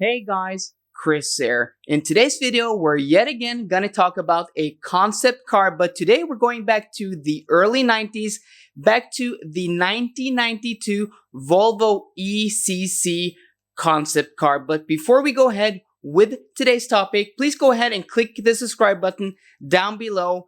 Hey guys, Chris here. In today's video, we're yet again gonna talk about a concept car, but today we're going back to the early 90s, back to the 1992 Volvo ECC concept car. But before we go ahead with today's topic, please go ahead and click the subscribe button down below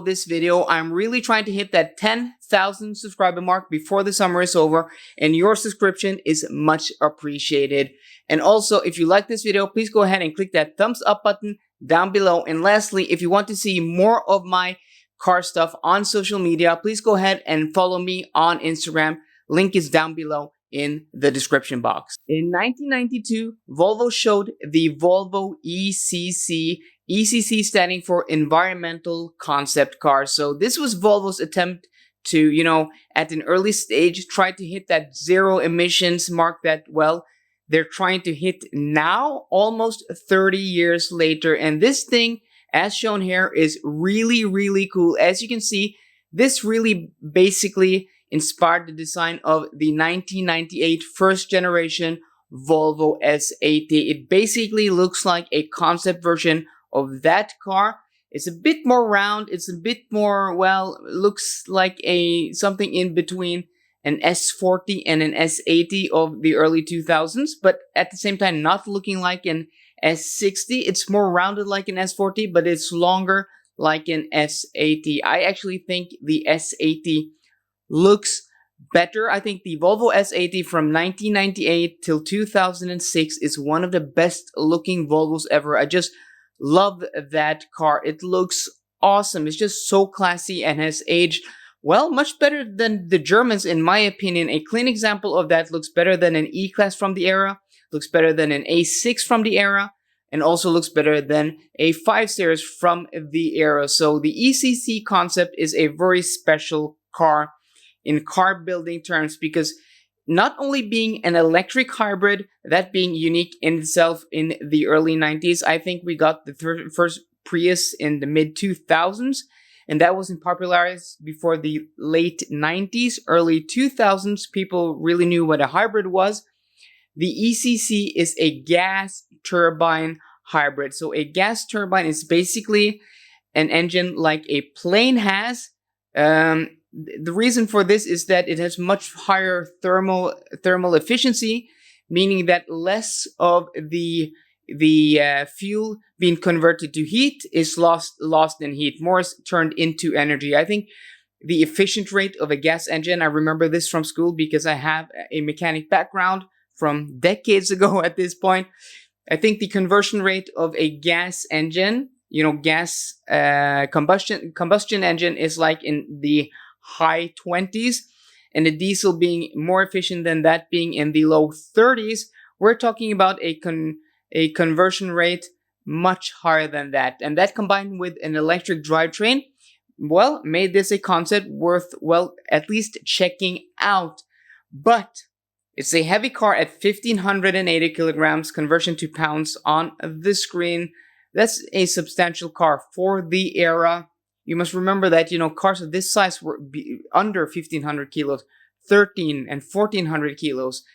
this video. I'm really trying to hit that 10,000 subscriber mark before the summer is over, and your subscription is much appreciated. And also, if you like this video, please go ahead and click that thumbs up button down below. And lastly, if you want to see more of my car stuff on social media, please go ahead and follow me on Instagram. Link is down below in the description box. In 1992, Volvo showed the Volvo ECC, ECC standing for Environmental Concept Car. So this was Volvo's attempt to, at an early stage, try to hit that zero emissions mark that, well, they're trying to hit now, almost 30 years later. And this thing, as shown here, is really, really cool. As you can see, this really basically inspired the design of the 1998 first generation Volvo S80. It basically looks like a concept version of that car. It's a bit more round. It's a bit more, well, looks like something in between an S40 and an S80 of the early 2000s, but at the same time not looking like an S60. It's more rounded like an S40, but it's longer like an S80. I actually think the S80 looks better. I think the Volvo S80 from 1998 till 2006 is one of the best looking Volvos ever. I just love that car. It looks awesome. It's just so classy and has aged, well, much better than the Germans, in my opinion. A clean example of that: looks better than an E-Class from the era, looks better than an A6 from the era, and also looks better than a 5 Series from the era. So the ECC concept is a very special car in car building terms, because not only being an electric hybrid, that being unique in itself in the early 90s, I think we got the first Prius in the mid 2000s, and that wasn't popularized before the late 90s, early 2000s. People really knew what a hybrid was. The ECC is a gas turbine hybrid. So a gas turbine is basically an engine like a plane has. The reason for this is that it has much higher thermal efficiency, meaning that less of the fuel being converted to heat is lost in heat. More is turned into energy. I think the efficient rate of a gas engine, I remember this from school because I have a mechanic background from decades ago at this point. I think the conversion rate of a gas engine, gas combustion engine, is like in the high 20s, and the diesel being more efficient than that, being in the low 30s. We're talking about a conversion rate much higher than that. And that, combined with an electric drivetrain, well, made this a concept worth, well, at least checking out. But it's a heavy car at 1,580 kilograms, conversion to pounds on the screen. That's a substantial car for the era. You must remember that, cars of this size were under 1,500 kilos, 13 and 1,400 kilos.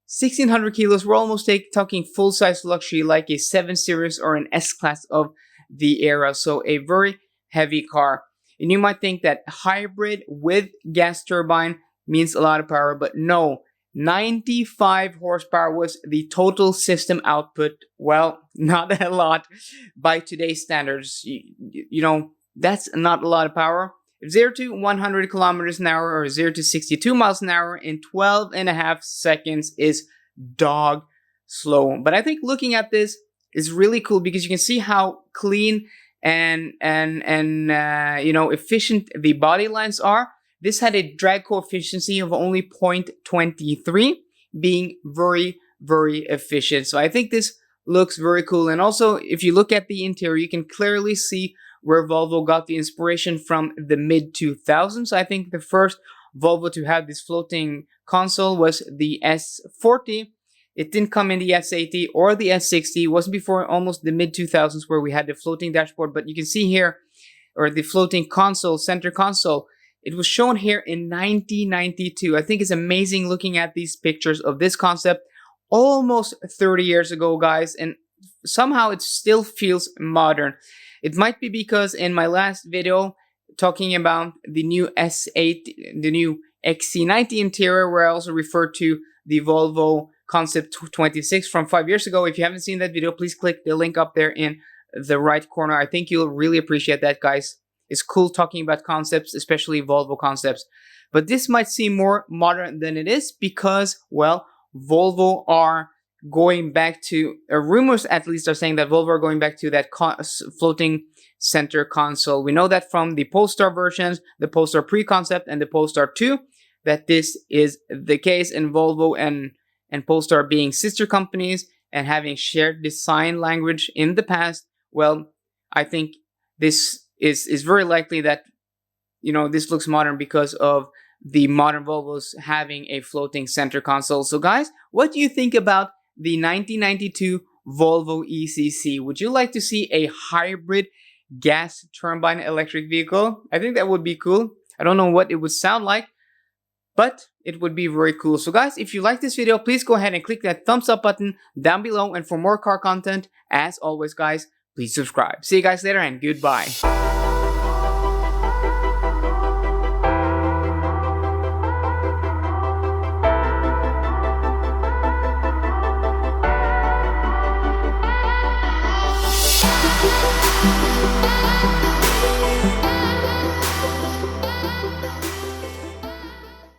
1,600 kilos, we're almost talking full-size luxury like a 7 Series or an S-Class of the era. So a very heavy car. And you might think that hybrid with gas turbine means a lot of power, but no. 95 horsepower was the total system output. Well, not a lot by today's standards. That's not a lot of power. 0 to 100 kilometers an hour or 0 to 62 miles an hour in 12 and a half seconds is dog slow. But I think looking at this is really cool because you can see how clean and efficient the body lines are. This had a drag coefficient of only 0.23, being very, very efficient. So I think this looks very cool. And also, if you look at the interior, you can clearly see where Volvo got the inspiration from the mid-2000s. I think the first Volvo to have this floating console was the S40. It didn't come in the S80 or the S60. It wasn't before almost the mid-2000s where we had the floating dashboard. But you can see here, or the floating console, center console, it was shown here in 1992. I think it's amazing looking at these pictures of this concept almost 30 years ago, guys, and somehow it still feels modern. It might be because in my last video talking about the new S8, the new XC90 interior, where I also referred to the Volvo Concept 26 from 5 years ago. If you haven't seen that video, please click the link up there in the right corner. I think you'll really appreciate that, guys. It's cool talking about concepts, especially Volvo concepts. But this might seem more modern than it is because, well, Volvo are going back to, rumors at least are saying that Volvo are going back to that floating center console. We know that from the Polestar versions, the Polestar pre-concept and the Polestar 2, that this is the case, in Volvo and Polestar being sister companies and having shared design language in the past. Well, I think this is very likely that, you know, this looks modern because of the modern Volvos having a floating center console. So guys, what do you think about the 1992 Volvo ECC? Would you like to see a hybrid gas turbine electric vehicle? I think that would be cool. I don't know what it would sound like, but it would be very cool. So guys, if you like this video, please go ahead and click that thumbs up button down below. And for more car content, as always guys, please subscribe. See you guys later and goodbye.